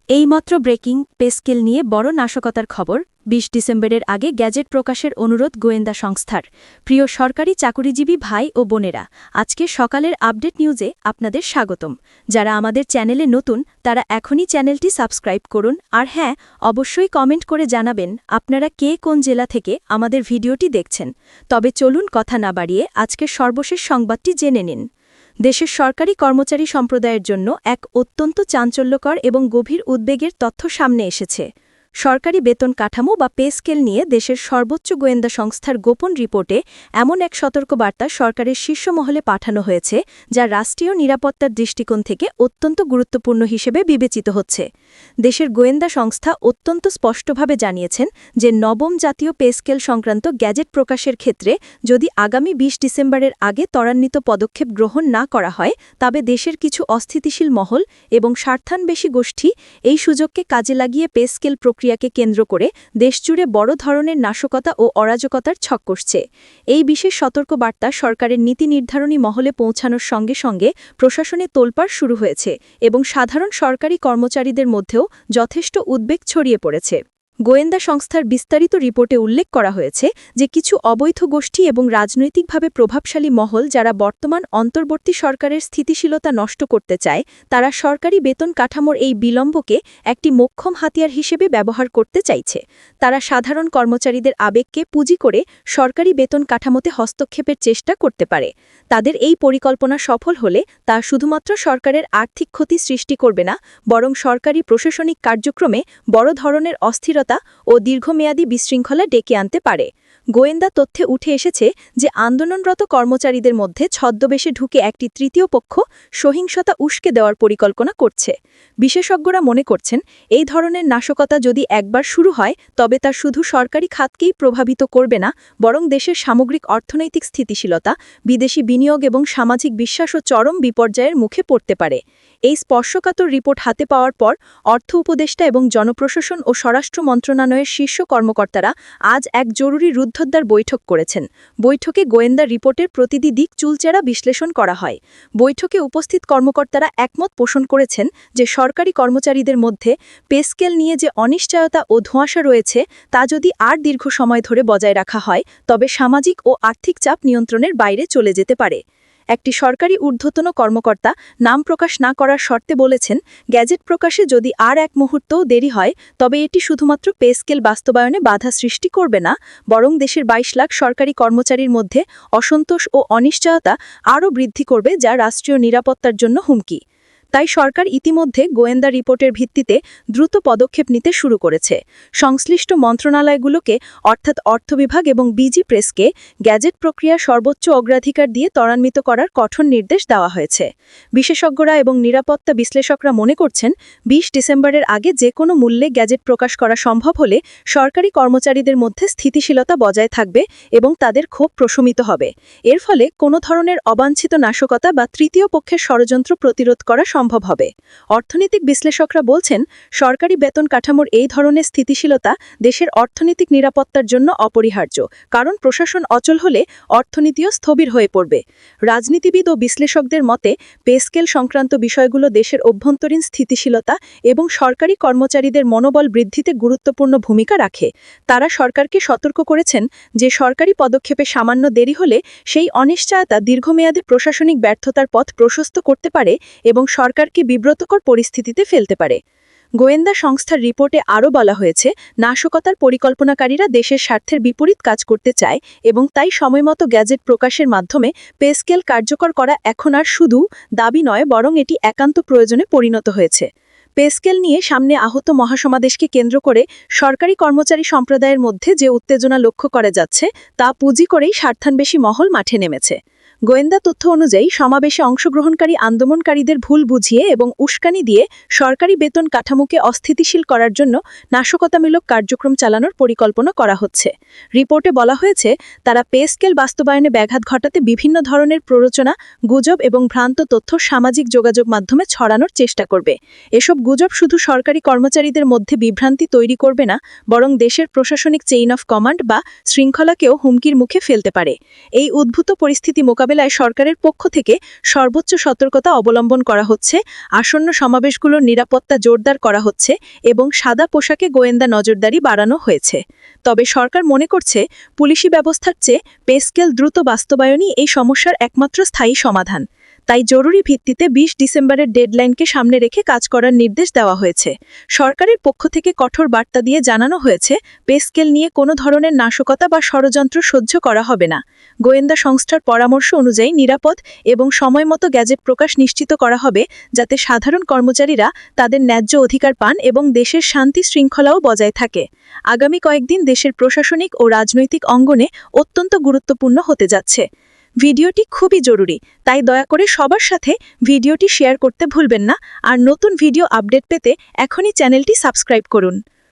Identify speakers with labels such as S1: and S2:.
S1: এইমাত্র breaking pay scale নিয়ে বড় নাশকতার খবর। ২০ ডিসেম্বরের আগে গ্যাজেট প্রকাশের অনুরোধ গোয়েন্দা সংস্থার। প্রিয় সরকারি চাকুরিজীবী ভাই ও বোনেরা, আজকে সকালের আপডেট নিউজে আপনাদের স্বাগতম। যারা আমাদের চ্যানেলে নতুন তারা এখনই চ্যানেলটি সাবস্ক্রাইব করুন, আর হ্যাঁ, অবশ্যই কমেন্ট করে জানাবেন আপনারা কে কোন জেলা থেকে আমাদের ভিডিওটি দেখছেন। তবে চলুন কথা না বাড়িয়ে আজকের সর্বশেষ সংবাদটি জেনে নিন। দেশের সরকারি কর্মচারী সম্প্রদায়ের জন্য এক অত্যন্ত চাঞ্চল্যকর এবং গভীর উদ্বেগের তথ্য সামনে এসেছে। সরকারি বেতন কাঠামো বা পে স্কেল নিয়ে দেশের সর্বোচ্চ গোয়েন্দা সংস্থার গোপন রিপোর্টে এমন এক সতর্কবার্তা সরকারের শীর্ষ মহলে পাঠানো হয়েছে, যা রাষ্ট্রীয় নিরাপত্তার দৃষ্টিকোণ থেকে অত্যন্ত গুরুত্বপূর্ণ হিসেবে বিবেচিত হচ্ছে। দেশের গোয়েন্দা সংস্থা অত্যন্ত স্পষ্টভাবে জানিয়েছেন যে নবম জাতীয় পে স্কেল সংক্রান্ত গ্যাজেট প্রকাশের ক্ষেত্রে যদি আগামী ২০ ডিসেম্বরের আগে ত্বরান্বিত পদক্ষেপ গ্রহণ না করা হয়, তবে দেশের কিছু অস্থিতিশীল মহল এবং স্বার্থান্বেষী গোষ্ঠী এই সুযোগকে কাজে লাগিয়ে পে স্কেল প্রক্রিয়াকে কেন্দ্র করে দেশজুড়ে বড় ধরনের নাশকতা ও অরাজকতার ছক কষছে। এই বিশেষ সতর্কবার্তা সরকারের নীতি নির্ধারণী মহলে পৌঁছানোর সঙ্গে সঙ্গে প্রশাসনে তোলপাড় শুরু হয়েছে এবং সাধারণ সরকারি কর্মচারীদের মধ্যেও যথেষ্ট উদ্বেগ ছড়িয়ে পড়েছে। গোয়েন্দা সংস্থার বিস্তারিত রিপোর্টে উল্লেখ করা হয়েছে যে কিছু অবৈধ গোষ্ঠী এবং রাজনৈতিকভাবে প্রভাবশালী মহল, যারা বর্তমান অন্তর্বর্তী সরকারের স্থিতিশীলতা নষ্ট করতে চায়, তারা সরকারি বেতন কাঠামোর এই বিলম্বকে একটি মোক্ষম হাতিয়ার হিসেবে ব্যবহার করতে চাইছে। তারা সাধারণ কর্মচারীদের আবেগকে পুঁজি করে সরকারি বেতন কাঠামোতে হস্তক্ষেপের চেষ্টা করতে পারে। তাদের এই পরিকল্পনা সফল হলে তা শুধুমাত্র সরকারের আর্থিক ক্ষতি সৃষ্টি করবে না, বরং সরকারি প্রশাসনিক কার্যক্রমে বড় ধরনের অস্থিরতা ও দীর্ঘমেয়াদী বিশৃঙ্খলা ডেকে আনতে পারে। গোয়েন্দা তথ্যে উঠে এসেছে যে আন্দোলনরত কর্মচারীদের মধ্যে ছদ্মবেশে ঢুকে একটি তৃতীয় পক্ষ সহিংসতা উস্কে দেওয়ার পরিকল্পনা করছে। বিশেষজ্ঞরা মনে করছেন, এই ধরনের নাশকতা যদি একবার শুরু হয় তবে তা শুধু সরকারি খাতকেই প্রভাবিত করবে না, বরং দেশের সামগ্রিক অর্থনৈতিক স্থিতিশীলতা, বিদেশি বিনিয়োগ এবং সামাজিক বিশ্বাসও চরম বিপর্যয়ের মুখে পড়তে পারে। এই স্পর্শকাতর রিপোর্ট হাতে পাওয়ার পর অর্থ উপদেষ্টা এবং জনপ্রশাসন ও স্বরাষ্ট্র মন্ত্রণালয়ের শীর্ষ কর্মকর্তারা আজ এক জরুরি রুদ্ধদ্বার বৈঠক করেছেন। বৈঠকে গোয়েন্দা রিপোর্টের প্রতিটি দিক চুলচেরা বিশ্লেষণ করা হয়। বৈঠকে উপস্থিত কর্মকর্তারা একমত পোষণ করেছেন যে সরকারি কর্মচারীদের মধ্যে পে স্কেল নিয়ে যে অনিশ্চয়তা ও ধোঁয়াশা রয়েছে, তা যদি আর দীর্ঘ সময় ধরে বজায় রাখা হয় তবে সামাজিক ও আর্থিক চাপ নিয়ন্ত্রণের বাইরে চলে যেতে পারে। একটি সরকারি ঊর্ধ্বতন কর্মকর্তা নাম প্রকাশ না করার শর্তে বলেছেন, গ্যাজেট প্রকাশে যদি আর এক মুহূর্তও দেরি হয় তবে এটি শুধুমাত্র পে স্কেল বাস্তবায়নে বাধা সৃষ্টি করবে না, বরং দেশের ২২ লাখ সরকারি কর্মচারীর মধ্যে অসন্তোষ ও অনিশ্চয়তা আরও বৃদ্ধি করবে, যা রাষ্ট্রীয় নিরাপত্তার জন্য হুমকি। তাই সরকার ইতিমধ্যে গোয়েন্দা রিপোর্টের ভিত্তিতে দ্রুত পদক্ষেপ নিতে শুরু করেছে। সংশ্লিষ্ট মন্ত্রণালয়গুলোকে অর্থাৎ অর্থ বিভাগ এবং বিজি প্রেসকে গ্যাজেট প্রক্রিয়া সর্বোচ্চ অগ্রাধিকার দিয়ে ত্বরান্বিত করার কঠোর নির্দেশ দেওয়া হয়েছে। বিশেষজ্ঞরা এবং নিরাপত্তা বিশ্লেষকরা মনে করছেন, ২০ ডিসেম্বরের আগে যে কোনো মূল্যে গ্যাজেট প্রকাশ করা সম্ভব হলে সরকারি কর্মচারীদের মধ্যে স্থিতিশীলতা বজায় থাকবে এবং তাদের ক্ষোভ প্রশমিত হবে। এর ফলে কোনো ধরনের অবাঞ্ছিত নাশকতা বা তৃতীয় পক্ষের ষড়যন্ত্র প্রতিরোধ করা সম্ভব হবে। অর্থনৈতিক বিশ্লেষকরা বলছেন, সরকারি বেতন কাঠামোর এই ধরনের স্থিতিশীলতা দেশের অর্থনৈতিক নিরাপত্তার জন্য অপরিহার্য, কারণ প্রশাসন অচল হলে অর্থনীতিও স্থবির হয়ে পড়বে। রাজনীতিবিদ ও বিশ্লেষকদের মতে, পে স্কেল সংক্রান্ত বিষয়গুলো দেশের অভ্যন্তরীণ স্থিতিশীলতা এবং সরকারি কর্মচারীদের মনোবল বৃদ্ধিতে গুরুত্বপূর্ণ ভূমিকা রাখে। তারা সরকারকে সতর্ক করেছেন যে সরকারি পদক্ষেপে সামান্য দেরি হলে সেই অনিশ্চয়তা দীর্ঘমেয়াদী প্রশাসনিক ব্যর্থতার পথ প্রশস্ত করতে পারে এবং সরকারকে বিব্রতকর পরিস্থিতিতে ফেলতে পারে। গোয়েন্দা সংস্থার রিপোর্টে আরও বলা হয়েছে, নাশকতার পরিকল্পনাকারীরা দেশের স্বার্থের বিপরীত কাজ করতে চায় এবং তাই সময়মতো গ্যাজেট প্রকাশের মাধ্যমে পে স্কেল কার্যকর করা এখন আর শুধু দাবি নয়, বরং এটি একান্ত প্রয়োজনে পরিণত হয়েছে। পে স্কেল নিয়ে সামনে আহত মহাসমাবেশকে কেন্দ্র করে সরকারি কর্মচারী সম্প্রদায়ের মধ্যে যে উত্তেজনা লক্ষ্য করা যাচ্ছে, তা পুঁজি করেই স্বার্থান্বেষী মহল মাঠে নেমেছে। গোয়েন্দা তথ্য অনুযায়ী সমাবেশে অংশগ্রহণকারী আন্দোলনকারীদের ভুল বুঝিয়ে এবং উস্কানি দিয়ে সরকারি বেতন কাঠামোকে অস্থিতিশীল করার জন্য নাশকতামূলক কার্যক্রম চালানোর পরিকল্পনা করা হচ্ছে। রিপোর্টে বলা হয়েছে, তারা পে স্কেল বাস্তবায়নে ব্যাঘাত ঘটাতে বিভিন্ন ধরনের প্ররোচনা, গুজব এবং ভ্রান্ত তথ্য সামাজিক যোগাযোগ মাধ্যমে ছড়ানোর চেষ্টা করবে। এসব গুজব শুধু সরকারি কর্মচারীদের মধ্যে বিভ্রান্তি তৈরি করবে না, বরং দেশের প্রশাসনিক চেইন অফ কমান্ড বা শৃঙ্খলাকেও হুমকির মুখে ফেলতে পারে। এই উদ্ভূত পরিস্থিতি মোকাবেলা মোকাবেলায় সরকারের পক্ষ থেকে সর্বোচ্চ সতর্কতা অবলম্বন করা হচ্ছে, আসন্ন সমাবেশগুলোর নিরাপত্তা জোরদার করা হচ্ছে এবং সাদা পোশাকে গোয়েন্দা নজরদারি বাড়ানো হয়েছে। তবে সরকার মনে করছে, পুলিশি ব্যবস্থার চেয়ে পে স্কেল দ্রুত বাস্তবায়নই এই সমস্যার একমাত্র স্থায়ী সমাধান। তাই জরুরি ভিত্তিতে ২০ ডিসেম্বরের ডেডলাইনকে সামনে রেখে কাজ করার নির্দেশ দেওয়া হয়েছে। সরকারের পক্ষ থেকে কঠোর বার্তা দিয়ে জানানো হয়েছে, পে স্কেল নিয়ে কোনো ধরনের নাশকতা বা ষড়যন্ত্র সহ্য করা হবে না। গোয়েন্দা সংস্থার পরামর্শ অনুযায়ী নিরাপদ এবং সময়মতো গ্যাজেট প্রকাশ নিশ্চিত করা হবে, যাতে সাধারণ কর্মচারীরা তাদের ন্যায্য অধিকার পান এবং দেশের শান্তি শৃঙ্খলাও বজায় থাকে। আগামী কয়েকদিন দেশের প্রশাসনিক ও রাজনৈতিক অঙ্গনে অত্যন্ত গুরুত্বপূর্ণ হতে যাচ্ছে। ভিডিওটি খুবই জরুরি, তাই দয়া করে সবার সাথে ভিডিওটি শেয়ার করতে ভুলবেন না। আর নতুন ভিডিও আপডেট পেতে এখনই চ্যানেলটি সাবস্ক্রাইব করুন।